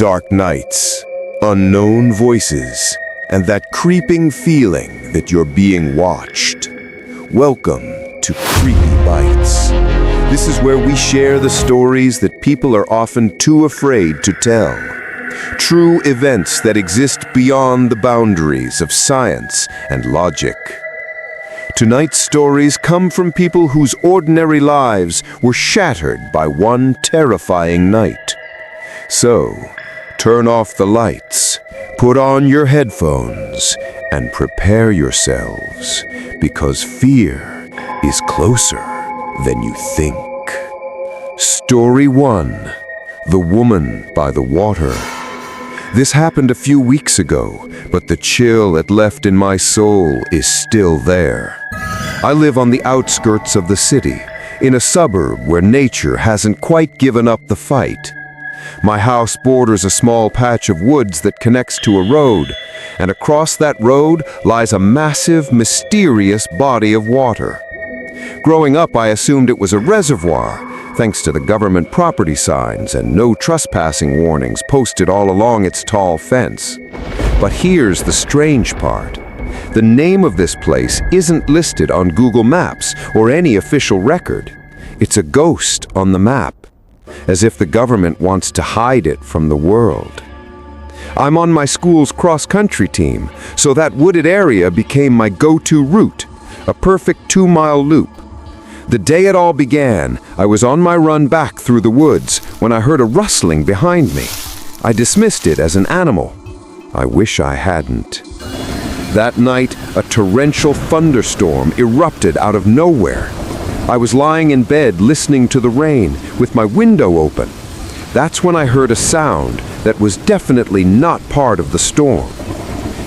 Dark nights, unknown voices, and that creeping feeling that you're being watched. Welcome to Creepy Bites. This is where we share the stories that people are often too afraid to tell. True events that exist beyond the boundaries of science and logic. Tonight's stories come from people whose ordinary lives were shattered by one terrifying night. So, turn off the lights, put on your headphones, and prepare yourselves, because fear is closer than you think. Story 1: The Woman by the Water. This happened a few weeks ago, but the chill it left in my soul is still there. I live on the outskirts of the city, in a suburb where nature hasn't quite given up the fight. My house borders a small patch of woods that connects to a road, and across that road lies a massive, mysterious body of water. Growing up, I assumed it was a reservoir, thanks to the government property signs and no trespassing warnings posted all along its tall fence. But here's the strange part. The name of this place isn't listed on Google Maps or any official record. It's a ghost on the map, as if the government wants to hide it from the world. I'm on my school's cross-country team, so that wooded area became my go-to route, a perfect 2-mile loop. The day it all began, I was on my run back through the woods when I heard a rustling behind me. I dismissed it as an animal. I wish I hadn't. That night, a torrential thunderstorm erupted out of nowhere. I was lying in bed listening to the rain with my window open. That's when I heard a sound that was definitely not part of the storm.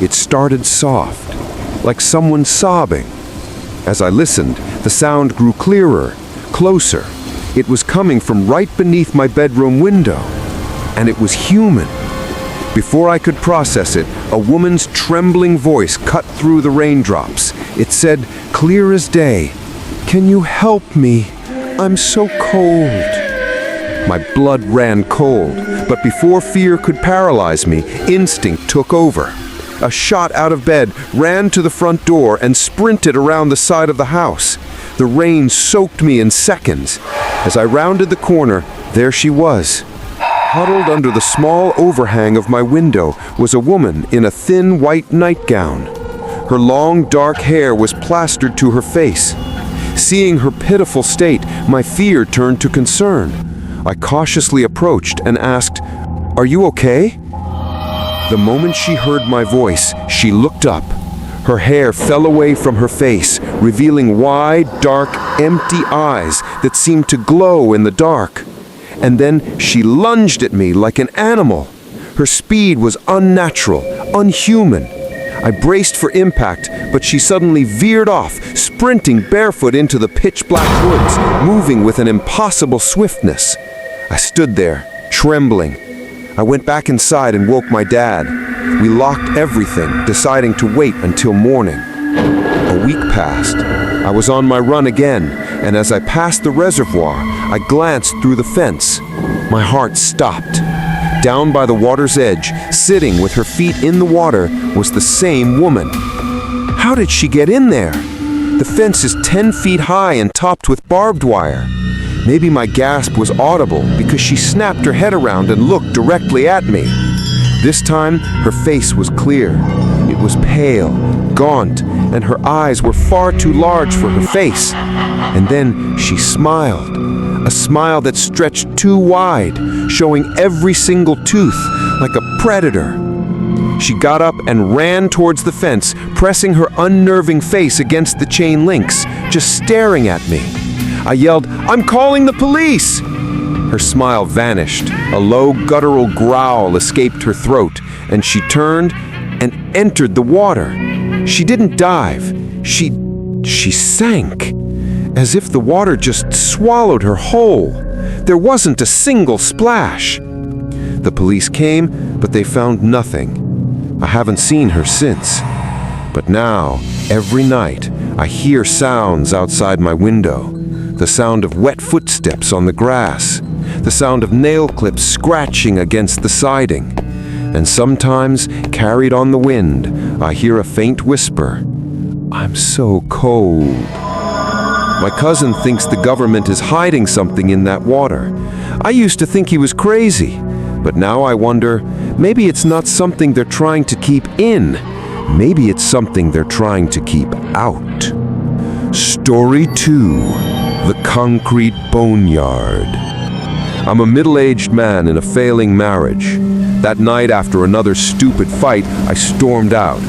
It started soft, like someone sobbing. As I listened, the sound grew clearer, closer. It was coming from right beneath my bedroom window, and it was human. Before I could process it, a woman's trembling voice cut through the raindrops. It said, clear as day, "Can you help me? I'm so cold." My blood ran cold, but before fear could paralyze me, instinct took over. I shot out of bed, ran to the front door, and sprinted around the side of the house. The rain soaked me in seconds. As I rounded the corner, there she was. Huddled under the small overhang of my window was a woman in a thin white nightgown. Her long dark hair was plastered to her face. Seeing her pitiful state, my fear turned to concern. I cautiously approached and asked, "Are you okay?" The moment she heard my voice, she looked up. Her hair fell away from her face, revealing wide, dark, empty eyes that seemed to glow in the dark. And then she lunged at me like an animal. Her speed was unnatural, unhuman. I braced for impact, but she suddenly veered off, sprinting barefoot into the pitch-black woods, moving with an impossible swiftness. I stood there, trembling. I went back inside and woke my dad. We locked everything, deciding to wait until morning. A week passed. I was on my run again, and as I passed the reservoir, I glanced through the fence. My heart stopped. Down by the water's edge, sitting with her feet in the water, was the same woman. How did she get in there? The fence is 10 feet high and topped with barbed wire. Maybe my gasp was audible because she snapped her head around and looked directly at me. This time, her face was clear. It was pale, gaunt, and her eyes were far too large for her face. And then she smiled, a smile that stretched too wide, showing every single tooth like a predator. She got up and ran towards the fence, pressing her unnerving face against the chain links, just staring at me. I yelled, "I'm calling the police!" Her smile vanished. A low, guttural growl escaped her throat, and she turned and entered the water. She didn't dive. She sank, as if the water just swallowed her whole. There wasn't a single splash. The police came, but they found nothing. I haven't seen her since. But now, every night, I hear sounds outside my window. The sound of wet footsteps on the grass, the sound of nail clips scratching against the siding. And sometimes, carried on the wind, I hear a faint whisper, "I'm so cold." My cousin thinks the government is hiding something in that water. I used to think he was crazy, but now I wonder, maybe it's not something they're trying to keep in. Maybe it's something they're trying to keep out. Story 2. The Concrete Boneyard. I'm a middle-aged man in a failing marriage. That night, after another stupid fight, I stormed out.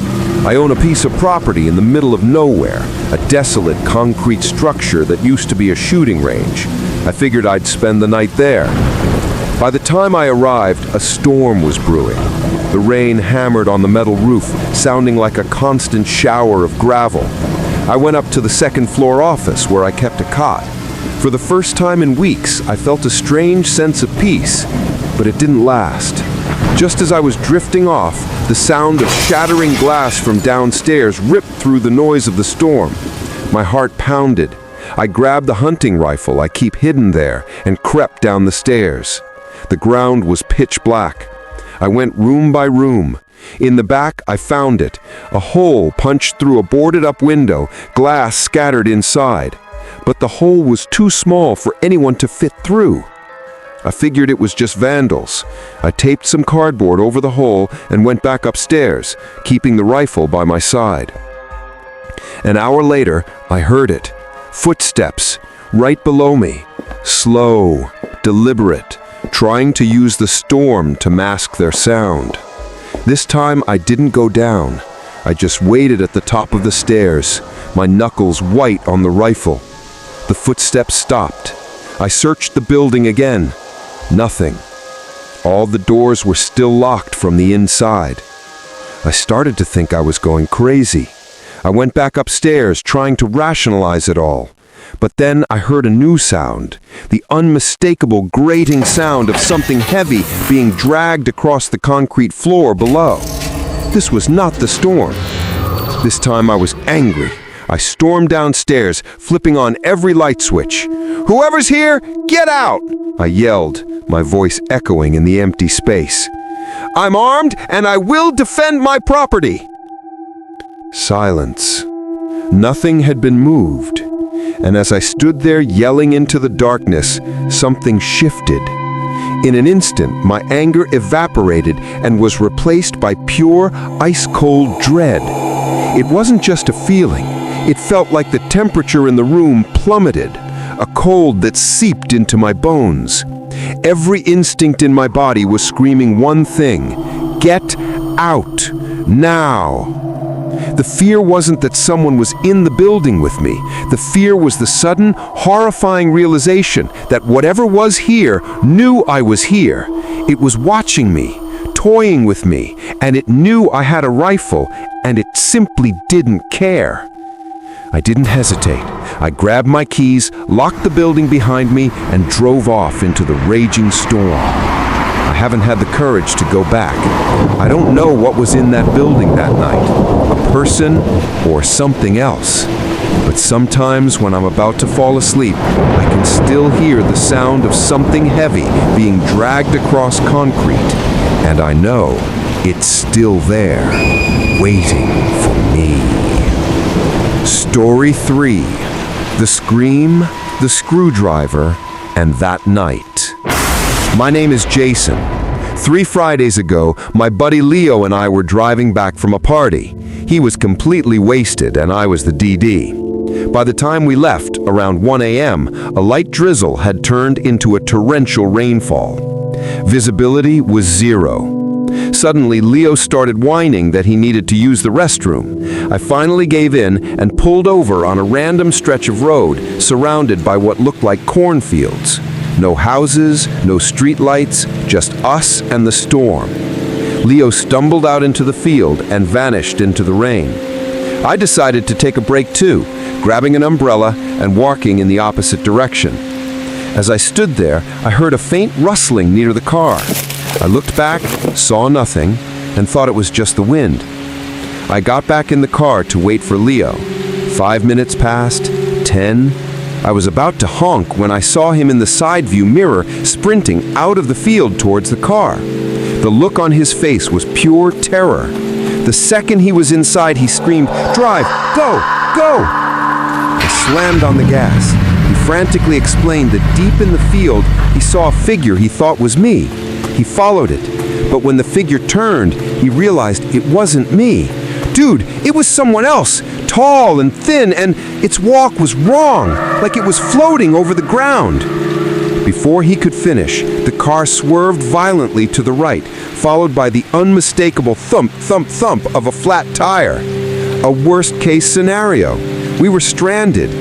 I own a piece of property in the middle of nowhere, a desolate concrete structure that used to be a shooting range. I figured I'd spend the night there. By the time I arrived, a storm was brewing. The rain hammered on the metal roof, sounding like a constant shower of gravel. I went up to the second-floor office where I kept a cot. For the first time in weeks, I felt a strange sense of peace, but it didn't last. Just as I was drifting off, the sound of shattering glass from downstairs ripped through the noise of the storm. My heart pounded. I grabbed the hunting rifle I keep hidden there and crept down the stairs. The ground was pitch black. I went room by room. In the back, I found it. A hole punched through a boarded-up window, glass scattered inside. But the hole was too small for anyone to fit through. I figured it was just vandals. I taped some cardboard over the hole and went back upstairs, keeping the rifle by my side. An hour later, I heard it. Footsteps, right below me. Slow, deliberate, trying to use the storm to mask their sound. This time, I didn't go down. I just waited at the top of the stairs, my knuckles white on the rifle. The footsteps stopped. I searched the building again. Nothing. All the doors were still locked from the inside. I started to think I was going crazy. I went back upstairs, trying to rationalize it all. But then I heard a new sound, the unmistakable grating sound of something heavy being dragged across the concrete floor below. This was not the storm. This time I was angry. I stormed downstairs, flipping on every light switch. "Whoever's here, get out!" I yelled, my voice echoing in the empty space. "I'm armed and I will defend my property!" Silence. Nothing had been moved. And as I stood there yelling into the darkness, something shifted. In an instant, my anger evaporated and was replaced by pure, ice-cold dread. It wasn't just a feeling. It felt like the temperature in the room plummeted, a cold that seeped into my bones. Every instinct in my body was screaming one thing: get out, now. The fear wasn't that someone was in the building with me. The fear was the sudden, horrifying realization that whatever was here knew I was here. It was watching me, toying with me, and it knew I had a rifle, and it simply didn't care. I didn't hesitate. I grabbed my keys, locked the building behind me, and drove off into the raging storm. I haven't had the courage to go back. I don't know what was in that building that night, a person or something else. But sometimes when I'm about to fall asleep, I can still hear the sound of something heavy being dragged across concrete, and I know it's still there, waiting for me. Story 3. The Scream, the Screwdriver, and That Night. My name is Jason. 3 Fridays ago, my buddy Leo and I were driving back from a party. He was completely wasted and I was the DD. By the time we left, around 1 a.m., a light drizzle had turned into a torrential rainfall. Visibility was 0. Suddenly, Leo started whining that he needed to use the restroom. I finally gave in and pulled over on a random stretch of road surrounded by what looked like cornfields. No houses, no streetlights, just us and the storm. Leo stumbled out into the field and vanished into the rain. I decided to take a break too, grabbing an umbrella and walking in the opposite direction. As I stood there, I heard a faint rustling near the car. I looked back, saw nothing, and thought it was just the wind. I got back in the car to wait for Leo. 5 minutes passed, 10, I was about to honk when I saw him in the side view mirror sprinting out of the field towards the car. The look on his face was pure terror. The second he was inside, he screamed, "Drive! Go! Go!" I slammed on the gas. He frantically explained that deep in the field, he saw a figure he thought was me. He followed it, but when the figure turned, he realized it wasn't me. Dude, it was someone else, tall and thin, and its walk was wrong, like it was floating over the ground. Before he could finish, the car swerved violently to the right, followed by the unmistakable thump, thump, thump of a flat tire. A worst-case scenario. We were stranded.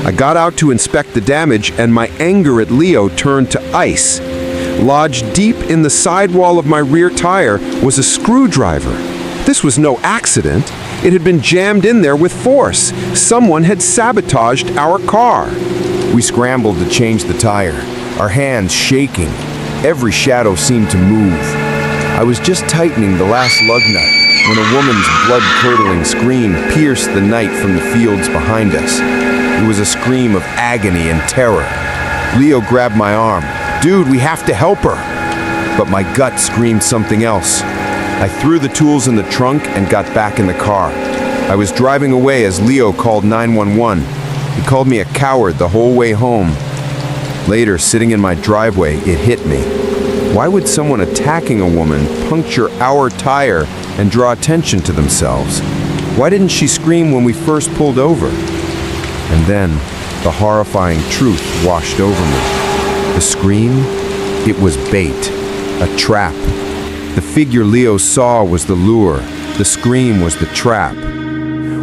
I got out to inspect the damage, and my anger at Leo turned to ice. Lodged deep in the sidewall of my rear tire was a screwdriver. This was no accident. It had been jammed in there with force. Someone had sabotaged our car. We scrambled to change the tire, our hands shaking. Every shadow seemed to move. I was just tightening the last lug nut when a woman's blood-curdling scream pierced the night from the fields behind us. It was a scream of agony and terror. Leo grabbed my arm. "Dude, we have to help her." But my gut screamed something else. I threw the tools in the trunk and got back in the car. I was driving away as Leo called 911. He called me a coward the whole way home. Later, sitting in my driveway, it hit me. Why would someone attacking a woman puncture our tire and draw attention to themselves? Why didn't she scream when we first pulled over? And then, the horrifying truth washed over me. The scream? It was bait. A trap. The figure Leo saw was the lure. The scream was the trap.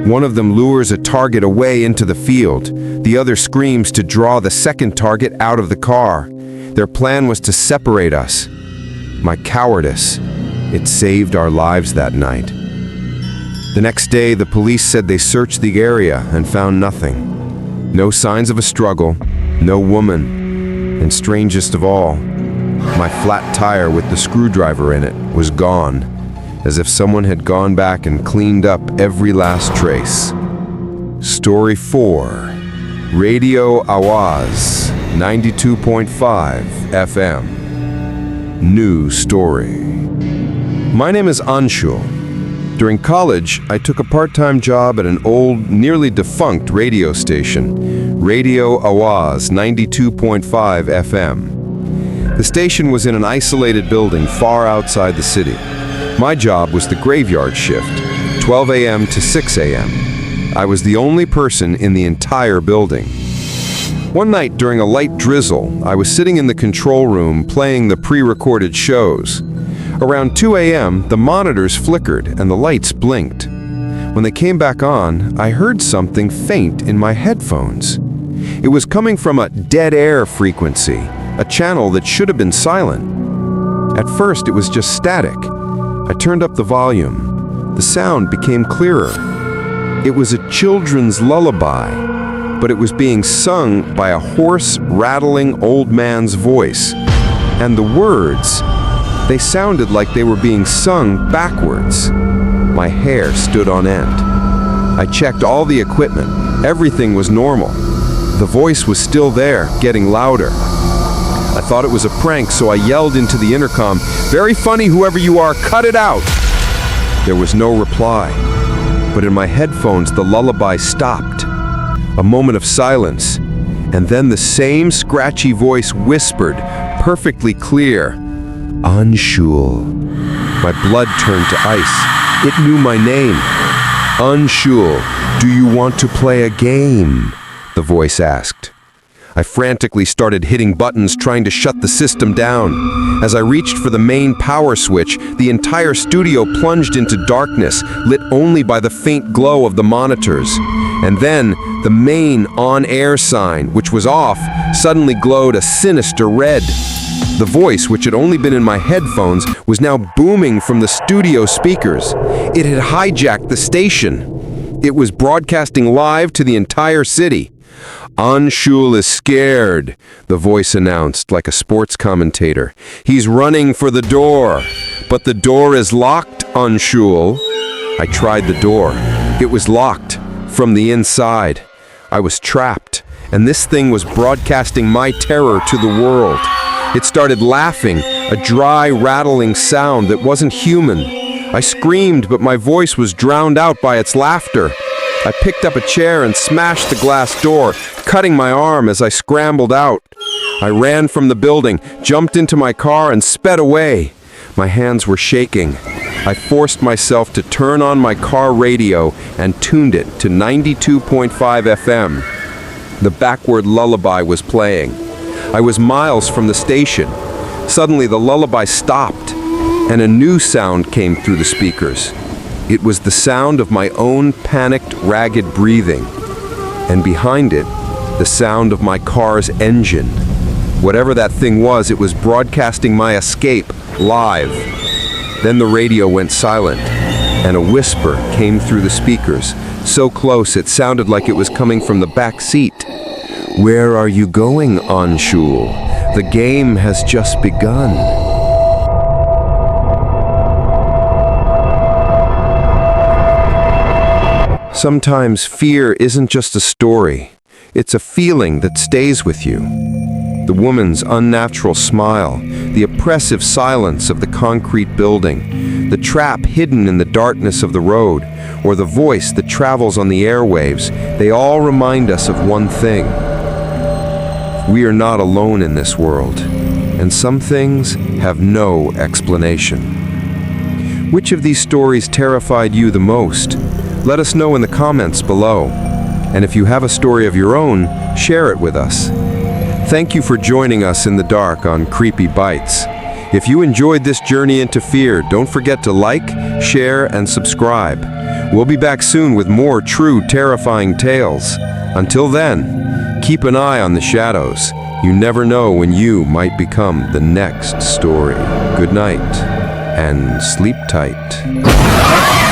One of them lures a target away into the field. The other screams to draw the second target out of the car. Their plan was to separate us. My cowardice, it saved our lives that night. The next day, the police said they searched the area and found nothing. No signs of a struggle, no woman, and strangest of all, my flat tire with the screwdriver in it was gone, as if someone had gone back and cleaned up every last trace. Story 4. Radio Awaz, 92.5 FM. New story. My name is Anshul. During college, I took a part-time job at an old, nearly defunct radio station, Radio Awaz, 92.5 FM. The station was in an isolated building far outside the city. My job was the graveyard shift, 12 a.m. to 6 a.m. I was the only person in the entire building. One night during a light drizzle, I was sitting in the control room playing the pre-recorded shows. Around 2 a.m., the monitors flickered and the lights blinked. When they came back on, I heard something faint in my headphones. It was coming from a dead air frequency, a channel that should have been silent. At first, it was just static. I turned up the volume. The sound became clearer. It was a children's lullaby, but it was being sung by a hoarse, rattling old man's voice. And the words, they sounded like they were being sung backwards. My hair stood on end. I checked all the equipment. Everything was normal. The voice was still there, getting louder. I thought it was a prank, so I yelled into the intercom, "Very funny, whoever you are, cut it out!" There was no reply. But in my headphones, the lullaby stopped. A moment of silence, and then the same scratchy voice whispered, perfectly clear, "Anshul." My blood turned to ice. It knew my name. "Anshul, do you want to play a game?" the voice asked. I frantically started hitting buttons trying to shut the system down. As I reached for the main power switch, the entire studio plunged into darkness, lit only by the faint glow of the monitors. And then, the main on-air sign, which was off, suddenly glowed a sinister red. The voice, which had only been in my headphones, was now booming from the studio speakers. It had hijacked the station. It was broadcasting live to the entire city. "Anshul is scared," the voice announced like a sports commentator. "He's running for the door. But the door is locked, Anshul." I tried the door. It was locked from the inside. I was trapped, and this thing was broadcasting my terror to the world. It started laughing, a dry, rattling sound that wasn't human. I screamed, but my voice was drowned out by its laughter. I picked up a chair and smashed the glass door, cutting my arm as I scrambled out. I ran from the building, jumped into my car, and sped away. My hands were shaking. I forced myself to turn on my car radio and tuned it to 92.5 FM. The backward lullaby was playing. I was miles from the station. Suddenly, the lullaby stopped, and a new sound came through the speakers. It was the sound of my own panicked, ragged breathing. And behind it, the sound of my car's engine. Whatever that thing was, it was broadcasting my escape, live. Then the radio went silent, and a whisper came through the speakers, so close it sounded like it was coming from the back seat. "Where are you going, Anshul? The game has just begun." Sometimes fear isn't just a story, it's a feeling that stays with you. The woman's unnatural smile, the oppressive silence of the concrete building, the trap hidden in the darkness of the road, or the voice that travels on the airwaves, they all remind us of one thing. We are not alone in this world, and some things have no explanation. Which of these stories terrified you the most? Let us know in the comments below. And if you have a story of your own, share it with us. Thank you for joining us in the dark on Creepy Bites. If you enjoyed this journey into fear, don't forget to like, share, and subscribe. We'll be back soon with more true, terrifying tales. Until then, keep an eye on the shadows. You never know when you might become the next story. Good night, and sleep tight.